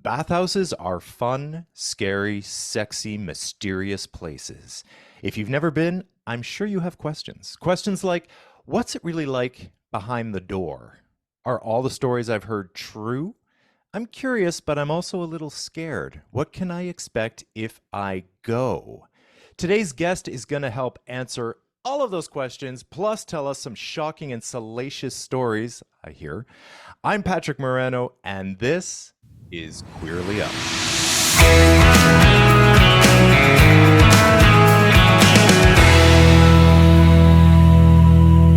Bathhouses are fun, scary, sexy, mysterious places. If you've never been, I'm sure you have questions. Questions like, what's it really like behind the door? Are all the stories I've heard true? I'm curious, but I'm also a little scared. What can I expect if I go? Today's guest is going to help answer all of those questions, plus tell us some shocking and salacious stories, I hear. I'm Patrick Marano, and this is Queerly Up.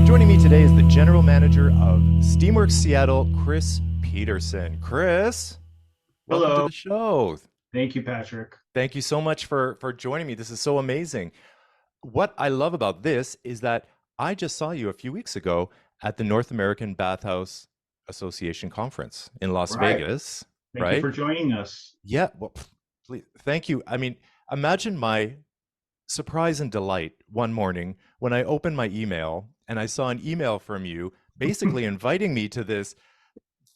Joining me today is the general manager of Steamworks Seattle, Chris Peterson. Chris, welcome to Hello. the show. Thank you, Patrick. Thank you so much for joining me. This is so amazing. What I love about this is that I just saw you a few weeks ago at the North American Bathhouse Association conference in Las Right. Vegas, Thank you right? for joining us. Yeah, well, please, thank you. I mean, imagine my surprise and delight one morning when I opened my email and I saw an email from you basically inviting me to this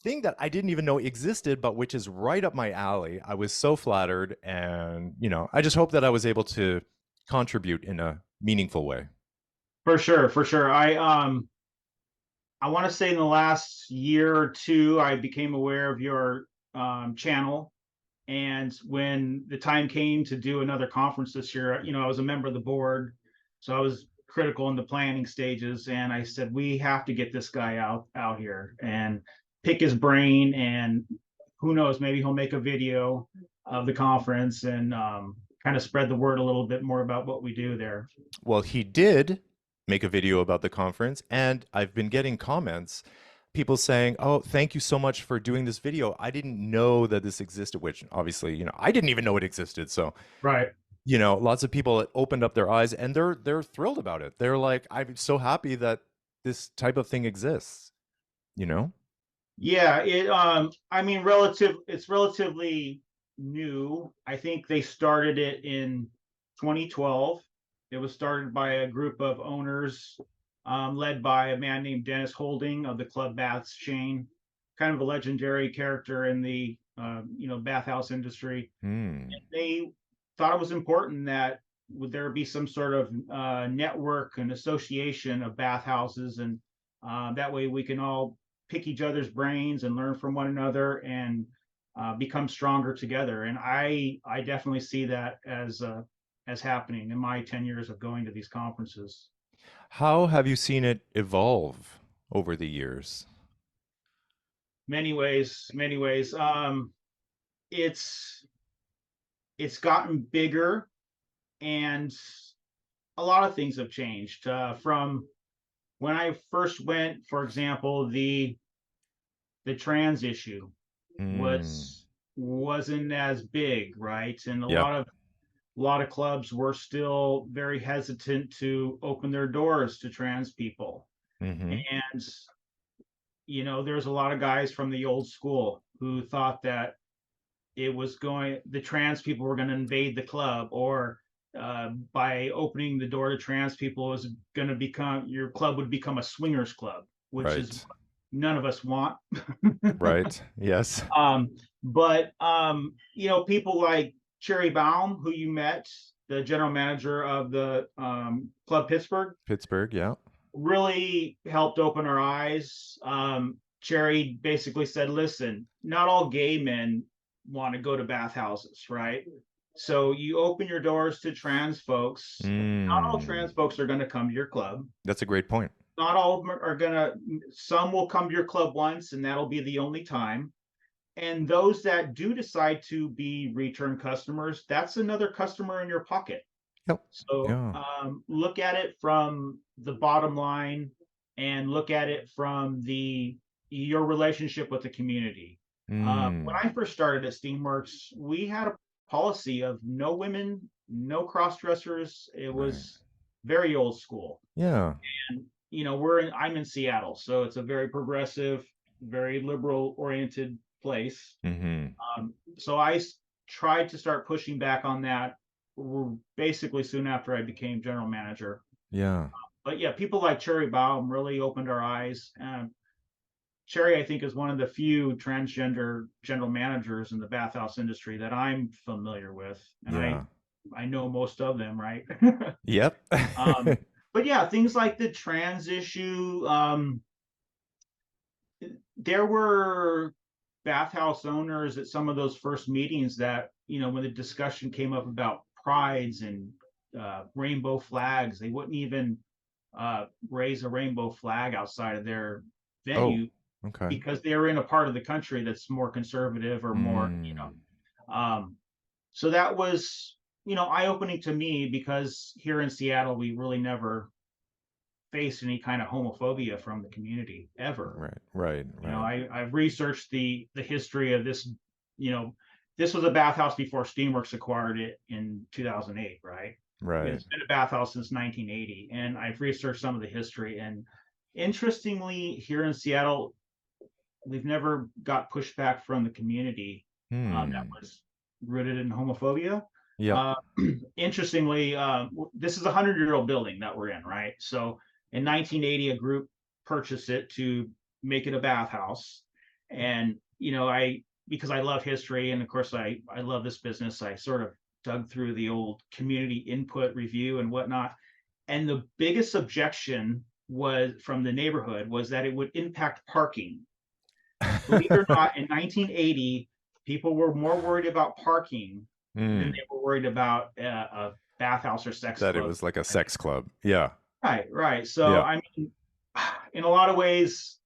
thing that I didn't even know existed, but which is right up my alley. I was so flattered, and I just hope that I was able to contribute in a meaningful way. For sure, for sure. I want to say in the last year or two, I became aware of your channel. And when the time came to do another conference this year, I was a member of the board. So I was critical in the planning stages. And I said, we have to get this guy out here and pick his brain. And who knows, maybe he'll make a video of the conference and kind of spread the word a little bit more about what we do there. Well, he did make a video about the conference, and I've been getting comments, people saying, "Oh, thank you so much for doing this video. I didn't know that this existed," which obviously, I didn't even know it existed. So, Right. lots of people opened up their eyes and they're thrilled about it. They're like, "I'm so happy that this type of thing exists," you know? Yeah, it's relatively new. I think they started it in 2012. It was started by a group of owners, led by a man named Dennis Holding of the Club Baths chain, kind of a legendary character in the bathhouse industry. Hmm. They thought it was important that would there be some sort of network and association of bathhouses, and that way we can all pick each other's brains and learn from one another and become stronger together. And I definitely see that as happening in my 10 years of going to these conferences. How have you seen it evolve over the years? Many ways, many ways. It's it's gotten bigger, and a lot of things have changed from when I first went. For example, the trans issue Hmm. wasn't as big, right? And a Yeah. lot of clubs were still very hesitant to open their doors to trans people. Mm-hmm. And there's a lot of guys from the old school who thought that the trans people were going to invade the club, or by opening the door to trans people was going to become your club would become a swingers club, which is Right. none of us want. Right. Yes. um, but people like Cherry Baum, who you met, the general manager of the Club Pittsburgh, Pittsburgh. Yeah. really helped open our eyes. Cherry basically said, listen, not all gay men want to go to bathhouses, right? So you open your doors to trans folks. Not all Mm. trans folks are going to come to your club. That's a great point. Not all of them are going to, some will come to your club once, and that'll be the only time. And those that do decide to be return customers, that's another customer in your pocket. Yep. So Yeah. look at it from the bottom line, and look at it from the your relationship with the community. When Mm. I first started at Steamworks, we had a policy of no women, no cross dressers. It Right. was very old school. Yeah. And I'm in Seattle, so it's a very progressive, very liberal oriented place. Mm-hmm. So tried to start pushing back on that basically soon after I became general manager. Yeah. But yeah, people like Cherry Baum really opened our eyes. Sherry, I think, is one of the few transgender general managers in the bathhouse industry that I'm familiar with, and I Yeah. I know most of them, right? Yep. um, but yeah, things like the trans issue. There were bathhouse owners at some of those first meetings that, when the discussion came up about prides and rainbow flags, they wouldn't even raise a rainbow flag outside of their Oh, venue okay. because they were in a part of the country that's more conservative or more, Mm, um, so that was, eye-opening to me because here in Seattle, we really never faced any kind of homophobia from the community ever. right, right, right, I've researched the history of this. You know, this was a bathhouse before Steamworks acquired it in 2008, right? right. It's been a bathhouse since 1980, and I've researched some of the history. And interestingly, here in Seattle, we've never got pushback from the community that Hmm. was rooted in homophobia. Yep. Uh, Interestingly, this is a 100-year-old building that we're in, right? So in 1980, a group purchased it to make it a bathhouse, and I because I love history, and of course I love this business. I sort of dug through the old community input review and whatnot, and the biggest objection was from the neighborhood was that it would impact parking. Believe it or not, in 1980, people were more worried about parking than Mm, they were worried about a bathhouse or sex that it club. was like a sex club. Yeah. Right, right. So, Yeah. I mean, in a lot of ways,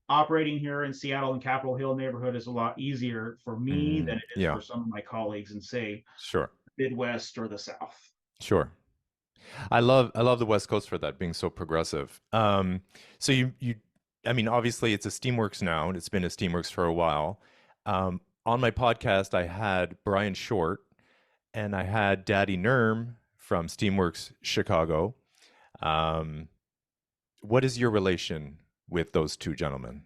operating here in Seattle and Capitol Hill neighborhood is a lot easier for me than Mm, it is yeah. for some of my colleagues in, say, Sure. Midwest or the South. Sure. I love the West Coast for that being so progressive. So I mean, obviously it's a Steamworks now, and it's been a Steamworks for a while. On my podcast, I had Brian Short and I had Daddy Nerm from Steamworks Chicago. Um, what is your relation with those two gentlemen?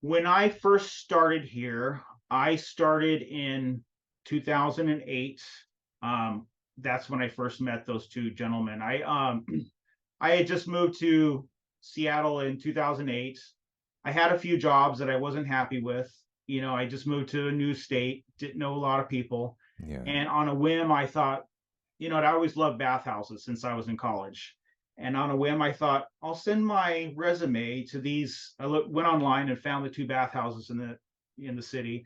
When I first started here, I started in 2008. Um, that's when I first met those two gentlemen. I had just moved to Seattle in 2008. I had a few jobs that I wasn't happy with. I just moved to a new state, didn't know a lot of people. Yeah. And on a whim, I thought, I always loved bathhouses since I was in college. And on a whim, I thought, I'll send my resume to these. Went online and found the two bathhouses in the city.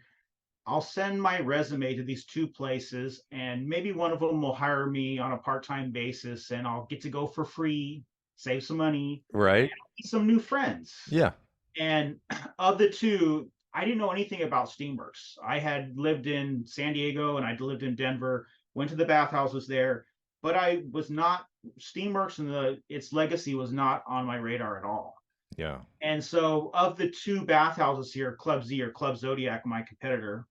I'll send my resume to these two places, and maybe one of them will hire me on a part-time basis, and I'll get to go for free, save some money, and Right? meet some new friends. Yeah. And of the two, I didn't know anything about Steamworks. I had lived in San Diego and I'd lived in Denver, went to the bathhouses there, but I was not Steamworks, and its legacy was not on my radar at all. Yeah. And so, of the two bathhouses here, Club Z or Club Zodiac, my competitor,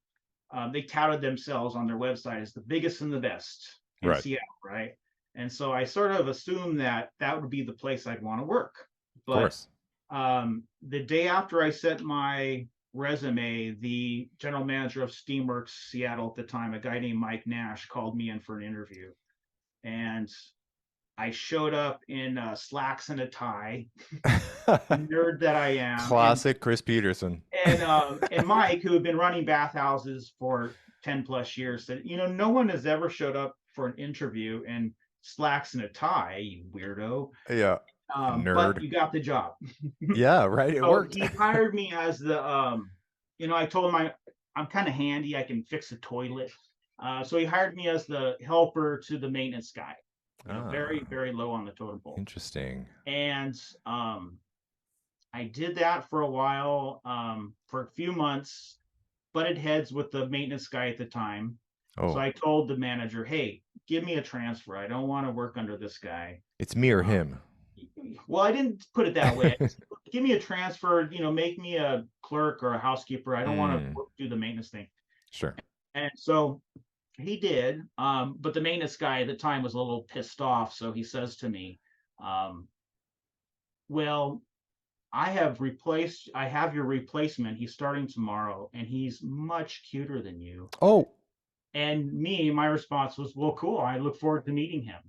they touted themselves on their website as the biggest and the best in Right. Seattle, right? And so I sort of assumed that that would be the place I'd want to work. Of But course. the day after I sent my resume, the general manager of Steamworks Seattle at the time, a guy named Mike Nash, called me in for an interview. And I showed up in slacks and a tie, nerd that I am. And Classic Chris Peterson. and Mike, who had been running bathhouses for 10 plus years, said, no one has ever showed up for an interview in slacks and a tie, you weirdo. Yeah. But Nerd. you got the job. Yeah, right. It So worked. he hired me as I told him I'm kind of handy. I can fix a toilet. So he hired me as the helper to the maintenance guy, very, Ah, very low on the totem pole. interesting. And I did that for a while, for a few months, butted heads with the maintenance guy at the time. So Oh, I told the manager, hey, give me a transfer. I don't want to work under this guy. it's me or him. Well, I didn't put it that way. Give me a transfer, make me a clerk or a housekeeper. I don't want to Mm, do the maintenance thing. sure. And so he did. But the maintenance guy at the time was a little pissed off. So he says to me, um, well, I have your replacement. He's starting tomorrow and he's much cuter than you. Oh, And my response was, well, cool. I look forward to meeting him.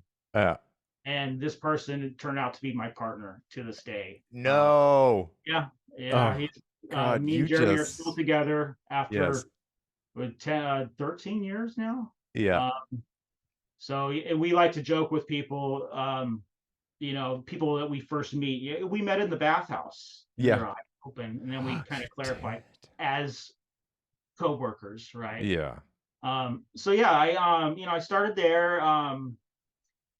And this person turned out to be my partner to this day. no. Yeah. Yeah, Oh he's God, me and you Jeremy are still just together yes. after 13 years now. Yeah. Uh, so we like to joke with people, people that we first meet. Yeah, we met in the bathhouse and Yeah. their eyes open, and then we kind You of clarify did. as co-workers, right? Yeah. So yeah, I started there.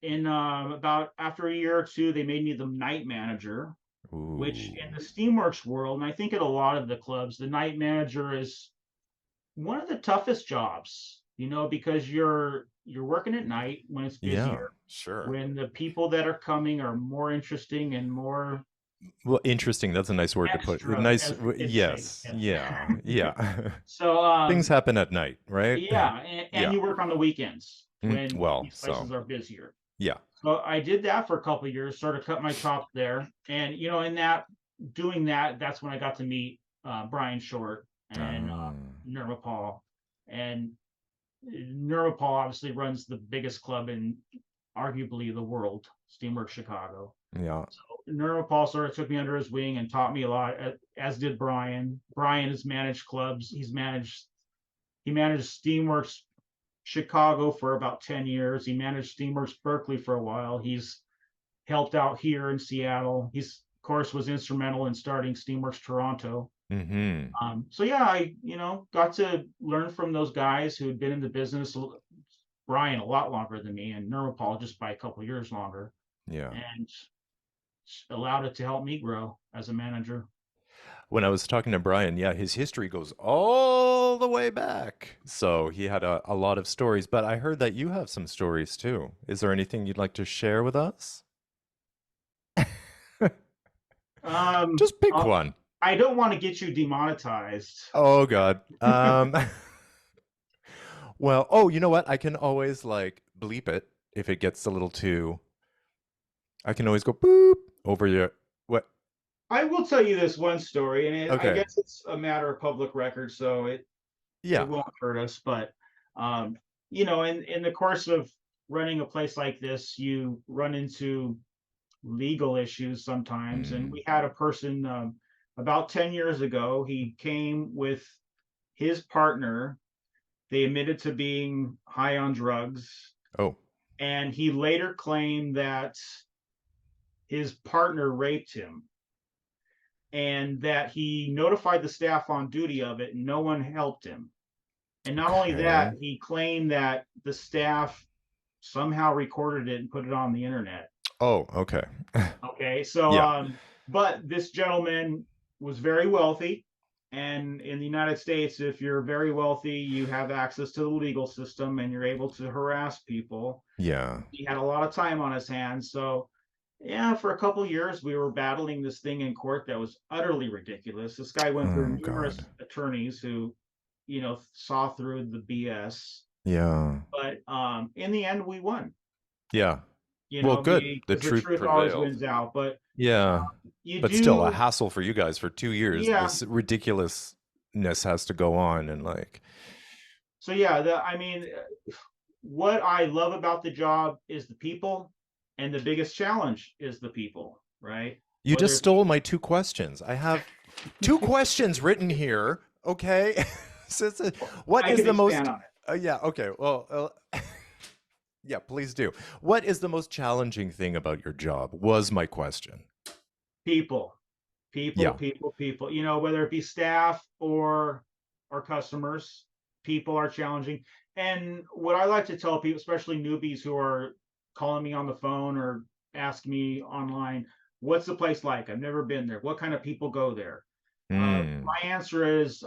In about after a year or two, they made me the night manager, which in Ooh. the Steamworks world, and I think at a lot of the clubs, the night manager is one of the toughest jobs, because you're working at night when it's Yeah, busier, sure. when the people that are coming are more interesting and more Well, interesting. That's a nice word to put. extra, Nice. as the kids say. Yes. Yes. Yeah. Yeah. So Things happen at night, right? yeah, and Yeah. you work on the weekends when Well, these so places are busier. yeah. So I did that for a couple of years, sort of cut my chops there, and in that doing that, that's when I got to meet Brian Short and Ah, Nirma Paul, and Nirma Paul obviously runs the biggest club in arguably the world, Steamworks Chicago. yeah. Nirma Paul sort of took me under his wing and taught me a lot, as did Brian. Brian has managed clubs. He managed Steamworks Chicago for about 10 years. He managed Steamworks Berkeley for a while. He's helped out here in Seattle. He's, of course, was instrumental in starting Steamworks Toronto. Mm-hmm. So yeah, I got to learn from those guys who had been in the business. Brian a lot longer than me, and Neuropol just by a couple of years longer, Yeah. and allowed it to help me grow as a manager. When I was talking to Brian, yeah, his history goes all the way back. So he had a lot of stories, but I heard that you have some stories too. Is there anything you'd like to share with us? Um, Just pick I'll, one. I don't want to get you demonetized. Oh God. Well, oh, you know what? I can always like bleep it if it gets a little too. I can always go boop over your what? I will tell you this one story, and I Okay. guess it's a matter of public record, so it Yeah. won't hurt us. But in the course of running a place like this, you run into legal issues sometimes. And Mm. we had a person about 10 years ago. He came with his partner. They admitted to being high on drugs, Oh. and he later claimed that his partner raped him, and that he notified the staff on duty of it and no one helped him. And not only that, Okay. he claimed that the staff somehow recorded it and put it on the internet. Oh, okay. Okay, so Yeah. but this gentleman was very wealthy, and in the United States, if you're very wealthy, you have access to the legal system and you're able to harass people. Yeah. He had a lot of time on his hands, so yeah, for a couple of years we were battling this thing in court that was utterly ridiculous. This guy went through Oh God. numerous attorneys who, saw through the BS, Yeah. but in the end we won. Yeah. Well, good. The Because the truth truth always prevailed. wins out. But Yeah. you But still a do, hassle for you guys for 2 years. yeah. This ridiculousness has to go on and like So yeah, what I love about the job is the people, and the biggest challenge is the people, right? you Whether just it be stole my two questions. I have two questions written here. Okay. So what I is can the expand most on it. yeah, okay. Well, yeah, please do. What is the most challenging thing about your job? Was my question. People, people, Yeah. people, people. Whether it be staff or our customers, people are challenging. And what I like to tell people, especially newbies who are calling me on the phone or ask me online, what's the place like? I've never been there. What kind of people go there? Hmm. My answer is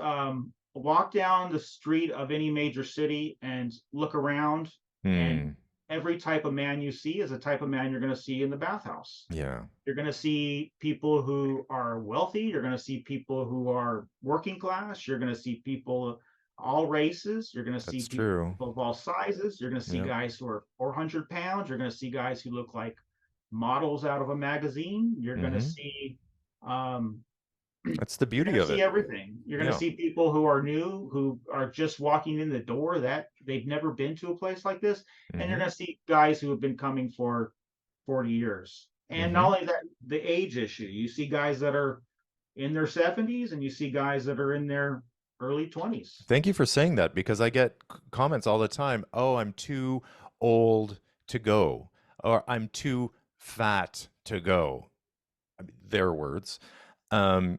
walk down the street of any major city and look around, and Hmm. every type of man you see is a type of man you're going to see in the bathhouse. Yeah. You're going to see people who are wealthy. You're going to see people who are working class. You're going to see people all races. You're going to see That's people true. of all sizes. You're going to see Yeah. guys who are 400 pounds. You're going to see guys who look like models out of a magazine. You're going to Mm-hmm. see um, That's the you're beauty going to of see it. everything. You're going to Yeah. see people who are new, who are just walking in the door, that they've never been to a place like this. And you're Mm-hmm. going to see guys who have been coming for 40 years. And not Mm-hmm. only that, the age issue. You see guys that are in their 70s, and you see guys that are in their early 20s. Thank you for saying that because I get comments all the time. Oh, I'm too old to go, or I'm too fat to go. I mean, their words. Um,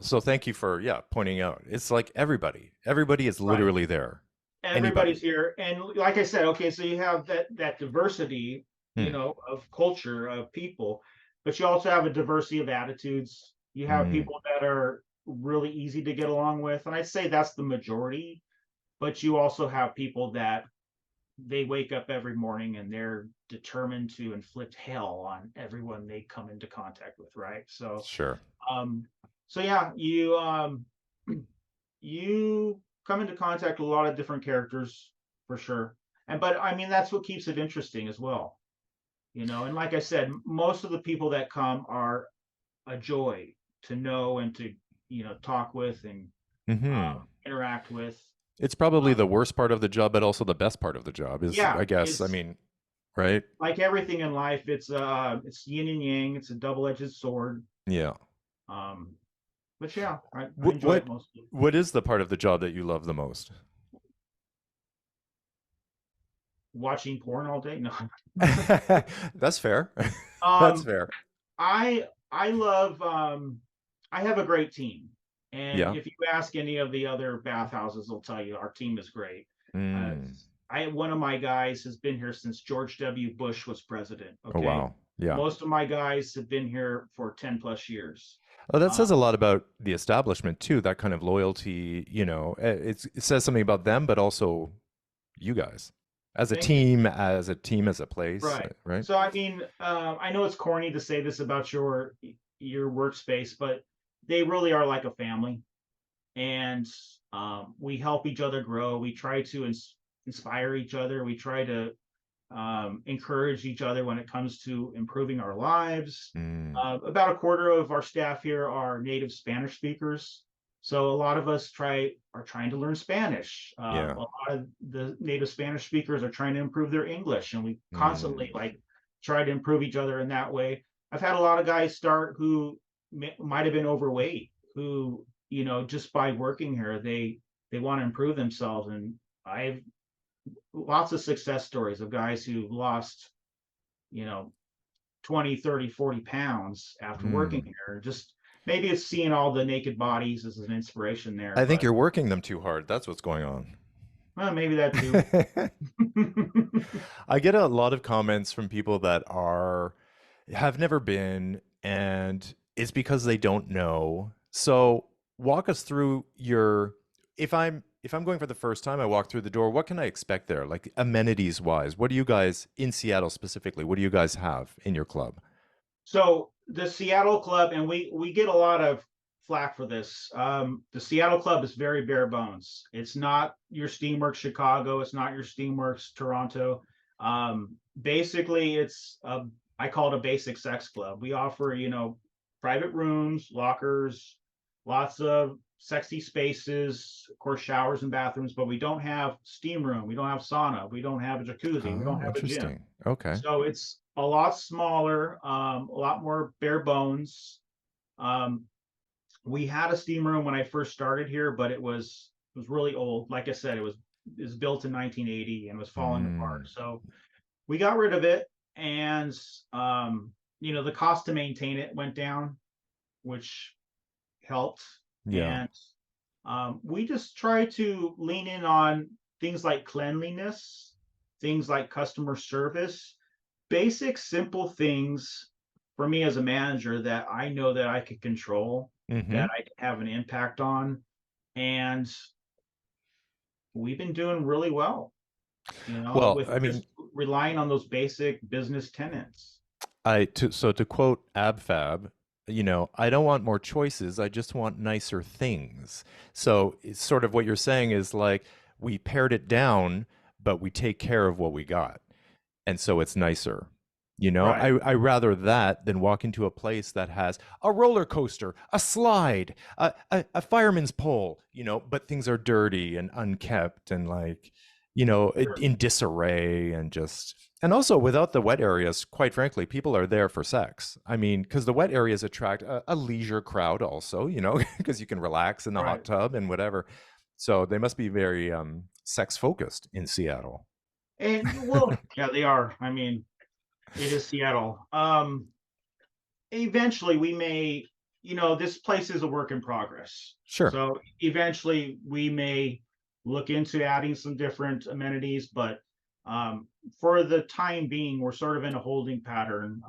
so thank you for, yeah, pointing out. It's like everybody is Right. literally there. Everybody's Anybody. here, and like I said, okay, so you have that diversity, Hmm. of culture, of people, but you also have a diversity of attitudes. You have Mm, people that are really easy to get along with, and I'd say that's the majority. But you also have people that they wake up every morning and they're determined to inflict hell on everyone they come into contact with, right? sure. Um, so yeah, you come into contact with a lot of different characters for sure. And but I mean that's what keeps it interesting as well. And like I said, most of the people that come are a joy to know and to, talk with and Hmm. interact with. It's probably Um, the worst part of the job, but also the best part of the job is, yeah, I guess, I it's mean, right? like everything in life. It's yin and yang. It's a double-edged sword. Yeah. Um, but yeah, I What enjoy it what mostly. what is the part of the job that you love the most? Watching porn all day. No. That's fair. That's um, fair. I love I have a great team. And Yeah. if you ask any of the other bathhouses, they'll tell you our team is great. Uh, Mm. one of my guys has been here since George W. Bush was president. Oh, Okay. wow. Yeah. Most of my guys have been here for 10 plus years. Oh, that Uh, says a lot about the establishment too. That kind of loyalty, it says something about them, but also you guys thank you. as a team, as a place, Right. right? So I mean, I know it's corny to say this about your workspace, but they really are like a family, and we help each other grow. We try to inspire each other. We try to encourage each other when it comes to improving our lives. Mm. About a quarter of our staff here are native Spanish speakers. So a lot of us are trying to learn Spanish. Yeah. A lot of the native Spanish speakers are trying to improve their English, and we constantly Mm. like try to improve each other in that way. I've had a lot of guys start who might have been overweight, who just by working here they want to improve themselves, and I've lots of success stories of guys who lost, you know, 20, 30, 40 pounds after working Mm. here. Just maybe it's seeing all the naked bodies as an inspiration there, I think but you're working them too hard. That's what's going on. well, maybe that too. I get a lot of comments from people that have never been, and it's because they don't know. So walk us through if I'm going for the first time, I walk through the door, what can I expect there? Like amenities wise, what do you guys in Seattle specifically, what do you guys have in your club? So the Seattle club, and we get a lot of flack for this. The Seattle club is very bare bones. It's not your Steamworks Chicago. It's not your Steamworks Toronto. Basically, I call it a basic sex club. We offer, private rooms, lockers, lots of sexy spaces, of course, showers and bathrooms, but we don't have steam room. We don't have sauna. We don't have a jacuzzi. We don't Oh, have a gym. interesting. Okay. So it's a lot smaller, a lot more bare bones. Um, we had a steam room when I first started here, but it was really old. Like I said, it was built in 1980 and was falling apart. Mm, So we got rid of it, and the cost to maintain it went down, which helped. yeah. And we just try to lean in on things like cleanliness, things like customer service, basic, simple things for me as a manager that I know that I can control, Hmm. that I can have an impact on. And we've been doing really well, Well, with I mean, just relying on those basic business tenants. so to quote AbFab, I don't want more choices. I just want nicer things. So it's sort of what you're saying is like we pared it down, but we take care of what we got. And so it's nicer. Right. I rather that than walk into a place that has a roller coaster, a slide, a fireman's pole, but things are dirty and unkept and like, Sure. in disarray and just, and also without the wet areas, quite frankly, people are there for sex. I mean, because the wet areas attract a leisure crowd also, because you can relax in the hot Right. tub and whatever. So they must be very sex focused in Seattle. And well, yeah, they are. I mean, it is Seattle. Eventually we may, this place is a work in progress. Sure. So eventually we may look into adding some different amenities, but for the time being, we're sort of in a holding pattern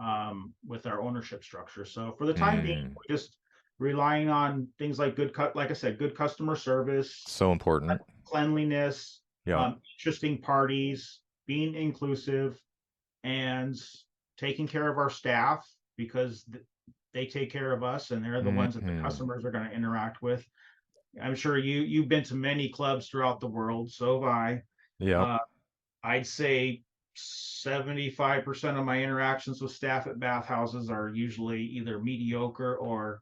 with our ownership structure. So for the time being, Mm, we're just relying on things like like I said, good customer service, so important. cleanliness, Yeah. interesting parties, being inclusive, and taking care of our staff because they take care of us and they're the ones that the Hmm. customers are going to interact with. I'm sure you've been to many clubs throughout the world, so have I. Yep. Uh, I'd say 75% of my interactions with staff at bathhouses are usually either mediocre or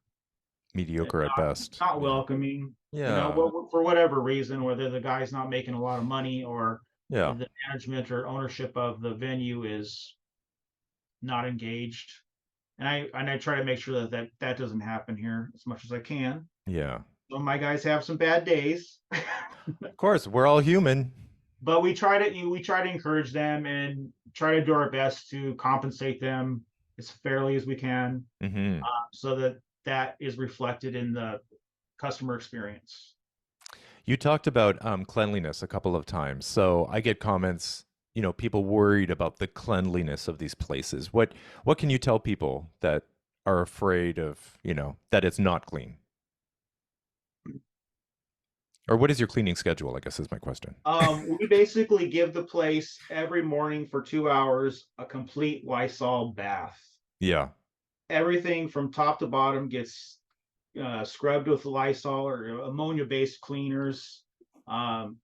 Mediocre at not best. not Yeah. welcoming. Yeah. For whatever reason, whether the guy's not making a lot of money or Yeah. the management or ownership of the venue is not engaged. And I try to make sure that doesn't happen here as much as I can. Yeah. Some of my guys have some bad days, Of course, we're all human. but we try to encourage them and try to do our best to compensate them as fairly as we can, Hmm. so that that is reflected in the customer experience. You talked about cleanliness a couple of times. So I get comments, people worried about the cleanliness of these places. What can you tell people that are afraid of, that it's not clean? Or what is your cleaning schedule, I guess is my question. We basically give the place every morning for 2 hours a complete Lysol bath. Yeah. Everything from top to bottom gets scrubbed with Lysol or ammonia-based cleaners. Um,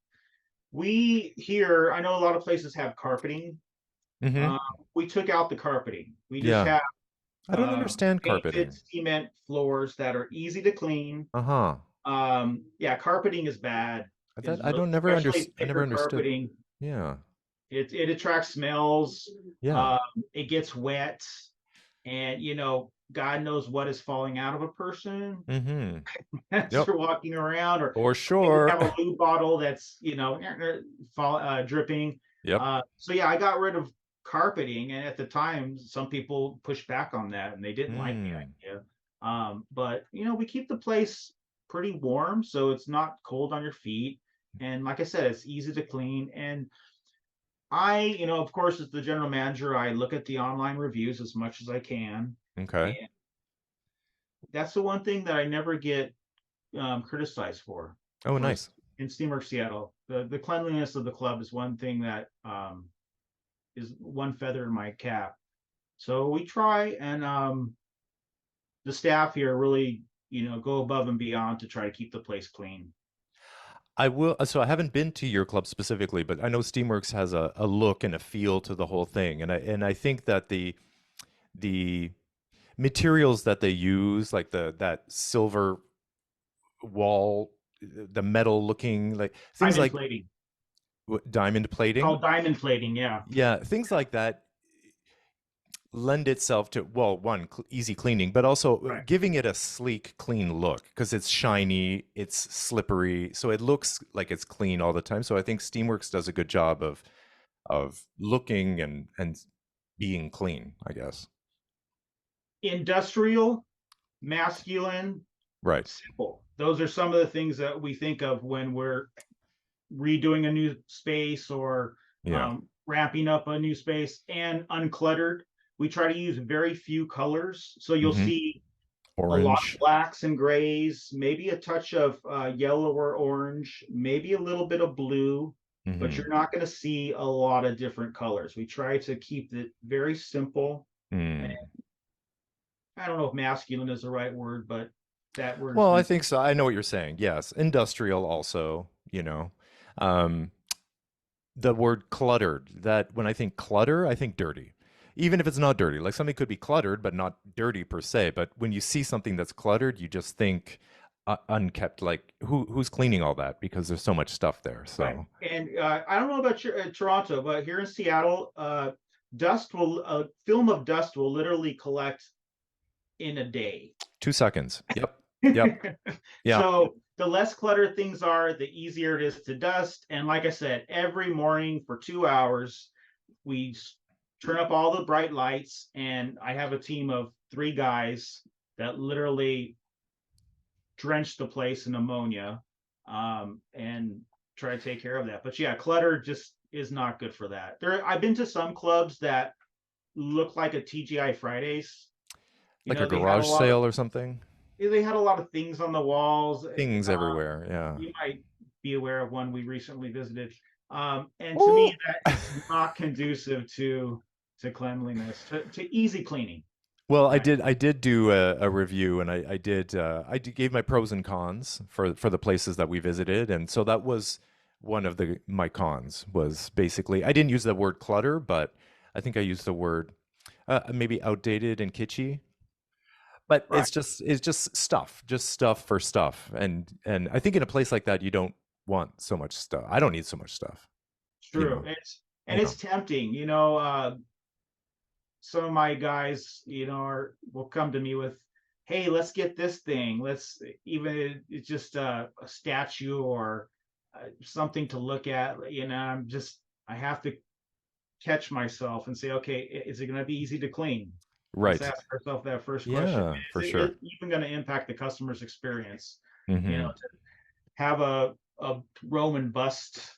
we here, I know a lot of places have carpeting. Hmm. Uh, we took out the carpeting. We just Yeah. have I don't understand painted carpeting. cement floors that are easy to clean. Uh-huh. Yeah, carpeting is bad. Is I really, don't never especially I never thicker understood. carpeting. Yeah. It attracts smells. Yeah. Um, it gets wet, and God knows what is falling out of a person Hmm. as Yep. you're walking around, or For maybe sure. have a lube bottle that's dripping. Yep. So yeah, I got rid of carpeting, and at the time, some people pushed back on that, and they didn't like Mm. the idea. But we keep the place pretty warm, so it's not cold on your feet, and like I said, it's easy to clean. And of course, as the general manager, I look at the online reviews as much as I can, Okay. and that's the one thing that I never get criticized Oh, for nice. in Steamworks Seattle. The cleanliness of the club is one thing that is one feather in my cap. So we try, and the staff here really, go above and beyond to try to keep the place clean. I will. So I haven't been to your club specifically, but I know Steamworks has a look and a feel to the whole thing, and I think that the materials that they use, like that silver wall, the metal looking, like things Diamond like plating, diamond plating, called diamond plating. Yeah, yeah, things like that lend itself to, well, one, easy cleaning, but also right. giving it a sleek, clean look because it's shiny, it's slippery, so it looks like it's clean all the time. So I think Steamworks does a good job of looking and being clean, I guess. Industrial, masculine, Right. simple. Those are some of the things that we think of when we're redoing a new space or Yeah. ramping up a new space, and uncluttered. We try to use very few colors. So you'll Hmm. see a lot of Orange. blacks and grays, maybe a touch of yellow or orange, maybe a little bit of blue, but Hmm. you're not going to see a lot of different colors. We try to keep it very simple. And Mm. I don't know if masculine is the right word, but that word has Well, I been. think so. I know what you're saying. Yes, industrial also, Um, the word cluttered, that when I think clutter, I think dirty. Even if it's not dirty. Like something could be cluttered but not dirty per se, but when you see something that's cluttered, you just think unkept. Like who's cleaning all that? Because there's so much stuff there. Right. So And I don't know about Toronto, but here in Seattle, film of dust will literally collect in a day. 2 seconds. Yep. Yep. Yeah. So the less cluttered things are, the easier it is to dust. And like I said, every morning for 2 hours, we turn up all the bright lights, and I have a team of 3 guys that literally drench the place in ammonia, and try to take care of that. But yeah, clutter just is not good for that. I've been to some clubs that look like a TGI Fridays. You Like a know, they had a garage lot of sale or something. things on the walls. Things everywhere. Yeah. You might be aware of one we recently visited. And to me, Oh. that is not conducive to cleanliness, to easy cleaning. Well, I Right. did. I did do a review, and gave my pros and cons for the places that we visited, and so that was one of my cons was basically I didn't use the word clutter, but I think I used the word maybe outdated and kitschy. But Right. it's just stuff for stuff, and I think in a place like that you don't want so much stuff. I don't need so much stuff, It's you true. know. It's tempting. Some of my guys, will come to me with, "Hey, let's get this thing. Let's even it's just a statue or something to look at." I have to catch myself and say, "Okay, is it going to be easy to clean?" Let's Right. ask ourselves that first question. Yeah, for Is it sure. even going to impact the customer's experience? Hmm. To have a Roman bust,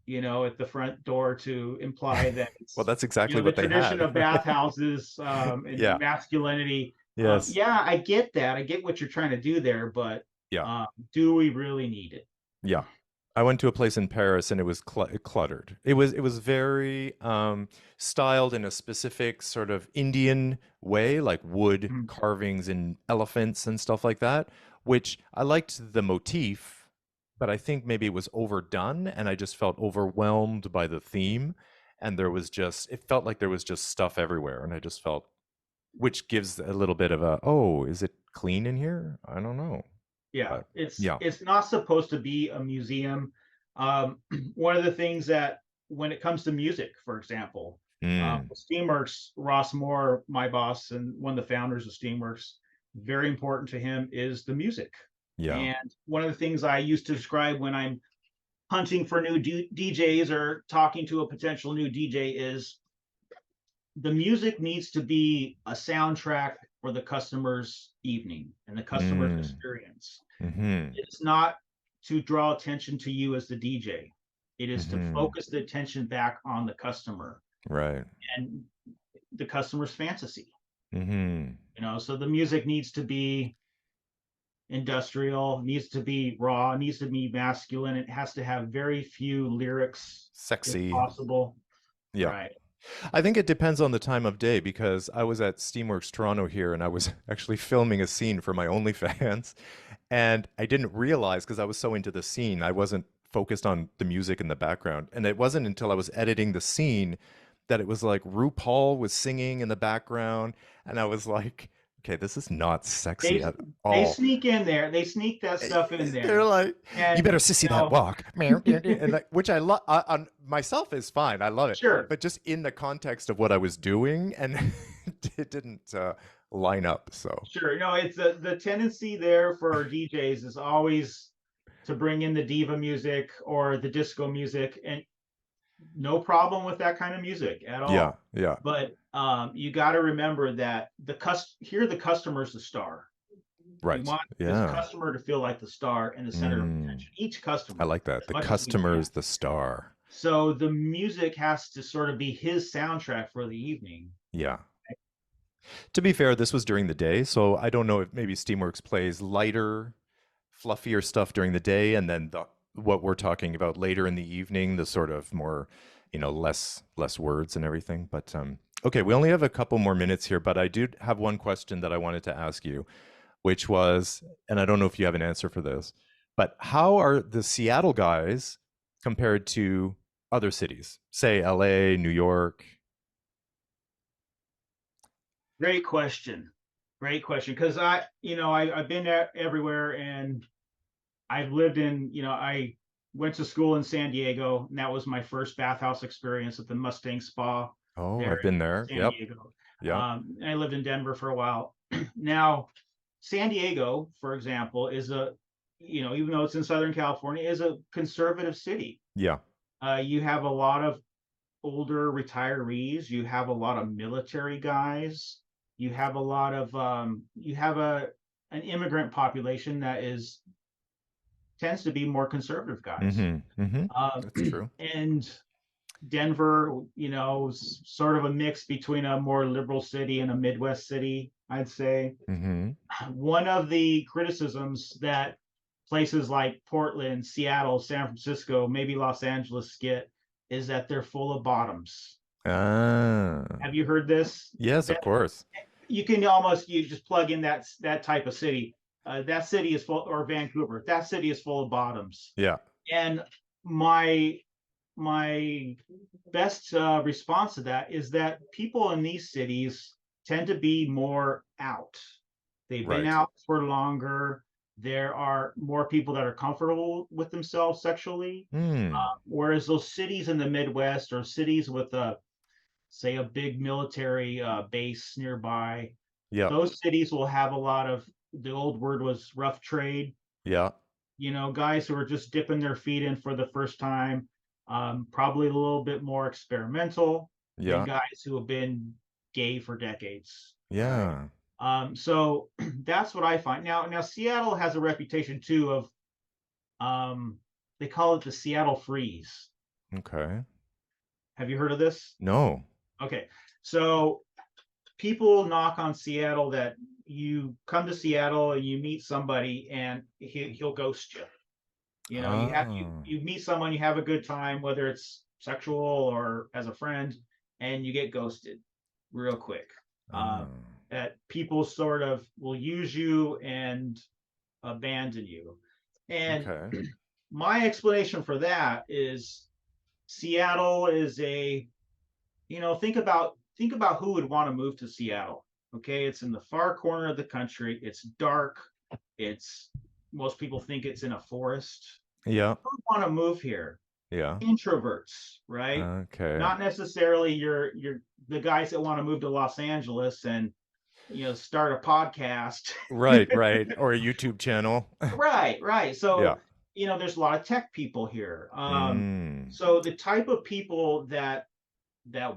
at the front door to imply that Well, it's, that's exactly the what they tradition had. of bathhouses, and Yeah. masculinity. Yes. Yeah, I get that. I get what you're trying to do there, but Yeah. do we really need it? Yeah. I went to a place in Paris and it was cluttered. It was very styled in a specific sort of Indian way, like wood Mhm. carvings and elephants and stuff like that, which I liked the motif, but I think maybe it was overdone and I just felt overwhelmed by the theme. And it felt like there was just stuff everywhere. And I just felt, which gives a little bit of is it clean in here? I don't know. Yeah, But it's yeah. it's not supposed to be a museum. Um, One of the things that when it comes to music, for example, Mm, Steamworks, Ross Moore, my boss and one of the founders of Steamworks, very important to him is the music. yeah. And one of the things I used to describe when I'm hunting for new DJs or talking to a potential new DJ is the music needs to be a soundtrack for the customer's evening and the customer's Mm. experience. Mhm. It's not to draw attention to you as the DJ. It is to Mhm. focus the attention back on the customer Right. and the customer's fantasy. Mhm. So the music needs to be industrial, needs to be raw, needs to be masculine. It has to have very few lyrics if Sexy. possible. Yeah. Right. I think it depends on the time of day because I was at Steamworks Toronto here and I was actually filming a scene for my OnlyFans and I didn't realize because I was so into the scene, I wasn't focused on the music in the background. And it wasn't until I was editing the scene that it was like RuPaul was singing in the background and I was like, okay, this is not sexy They at they all. sneak in there. They sneak that stuff in They're there. like, you And better sissy that walk, and like, which I love. On myself is fine. I love it, sure, but just in the context of what I was doing, and it didn't line up. So sure. No, it's the tendency there for DJs is always to bring in the diva music or the disco music, and no problem with that kind of music at yeah, all. yeah, But you got to remember that here the customer's the star. We right, want this yeah. customer to feel like the star and the center of Mm, attention. Each I customer, like that. as The much as we can. customer is the star. So the music has to sort of be his soundtrack for the evening. Yeah. To be fair, this was during the day, so I don't know if maybe Steamworks plays lighter, fluffier stuff during the day, and then what we're talking about later in the evening, the sort of more, less words and everything. But okay, we only have a couple more minutes here, but I do have one question that I wanted to ask you, which was, and I don't know if you have an answer for this, but how are the Seattle guys compared to other cities, say LA, New York? Great question. Great question. Because I've been everywhere, and I've lived in, I went to school in San Diego, and that was my first bathhouse experience at the Mustang Spa Oh, there I've been in there. San Yep. Diego. Yep. And I lived in Denver for a while. Now, San Diego, for example, is even though it's in Southern California, is a conservative city. Yeah. You have a lot of older retirees. You have a lot of military guys. You have a lot of you have an immigrant population that is tends to be more conservative guys. Mm-hmm. Mm-hmm. Um, That's true. and Denver, sort of a mix between a more liberal city and a Midwest city, I'd say. Mm-hmm. One of the criticisms that places like Portland, Seattle, San Francisco, maybe Los Angeles get is that they're full of bottoms. Ah. Have you heard this? Yes, of That course. you just plug in that type of city. That city is full, or Vancouver. That city is full of bottoms. Yeah. And my my best response to that is that people in these cities tend to be more out. They've been Right. out for longer. There are more people that are comfortable with themselves sexually. Hmm. Whereas those cities in the Midwest or cities with say a big military base nearby, Yep. those cities will have a lot of, the old word was rough trade, Yeah. guys who are just dipping their feet in for the first time, probably a little bit more experimental than Yeah. guys who have been gay for decades, right? Yeah. So that's what I find. Now Seattle has a reputation too of, um, they call it the Seattle freeze. Okay. Have you heard of this? No. Okay, so people knock on Seattle that you come to Seattle and you meet somebody and he'll ghost you. Ah. You meet someone, you have a good time, whether it's sexual or as a friend, and you get ghosted real quick. Uh, Ah. that people sort of will use you and abandon you. And Okay. my explanation for that is Seattle is a, think about who would want to move to Seattle. Okay, it's in the far corner of the country. It's dark. It's Most people think it's in a forest. Yeah. Who would want to move here? Yeah. Introverts, right? Okay. Not necessarily your the guys that want to move to Los Angeles and start a podcast. Right, right. Or a YouTube channel. Right. Yeah. So there's a lot of tech people here. Mm. So the type of people that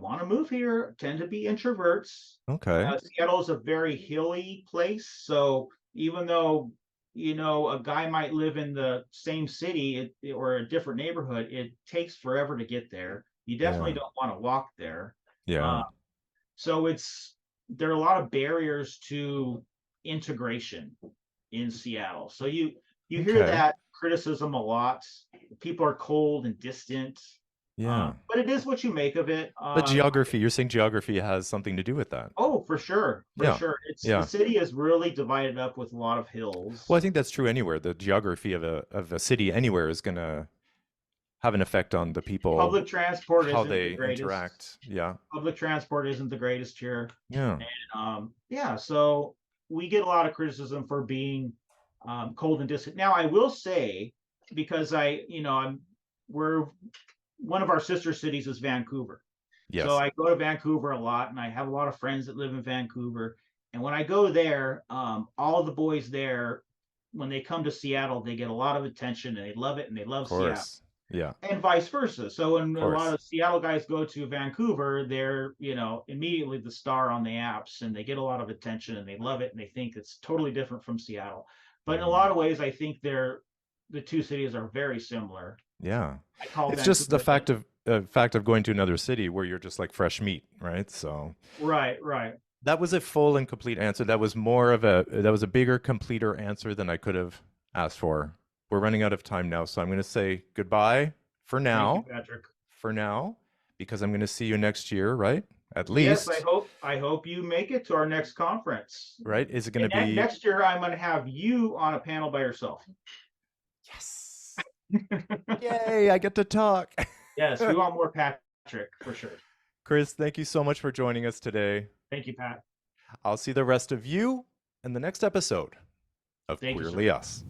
want to move here tend to be introverts. Okay. Seattle is a very hilly place, so even though a guy might live in the same city or a different neighborhood, it takes forever to get there. You definitely Yeah. don't want to walk there. Uh, Yeah. so there are a lot of barriers to integration in Seattle. So you hear Okay. that criticism a lot. People are cold and distant, Yeah. but it is what you make of it. But geography, you're saying geography has something to do with that. Oh, for Yeah. sure. It's The Yeah. city is really divided up with a lot of Well, I hills. think that's true anywhere. The geography of a city anywhere is gonna have an effect on the people, Public transport how isn't the they greatest. interact. Yeah. Public transport isn't the greatest here. Yeah. Yeah, so we get a lot of criticism for being cold and distant. Now, I will say, because we're one of our sister cities is Vancouver. So Yes. I go to Vancouver a lot, and I have a lot of friends that live in Vancouver. And when I go there, all the boys there, when they come to Seattle, they get a lot of attention, and they love it, and they Of love Seattle, course. Yeah. and vice versa. So when Of a lot course. of Seattle guys go to Vancouver, they're immediately the star on the apps, and they get a lot of attention, and they love it, and they think it's totally different from Seattle. But in a Mhm. lot of ways, I think the two cities are very similar. Yeah. I call It's just the Vancouver the fact of going to another city where you're just like fresh meat, right? So right. that was a full and complete answer. That was a bigger, completer answer than I could have asked for. We're running out of time now, so I'm going to say goodbye for Thank you, now. Patrick. For now, because I'm going to see you next year, right? At Yes, least, I hope you make it to our next conference. right? Is it going to And be next year, I'm going to have you on a panel by yourself. yes? Yay, I get to talk. Yes, we want more Patrick for sure. Chris, thank you so much for joining us today. Thank you, Pat. I'll see the rest of you in the next episode of Thank you, Queerly sir. Us.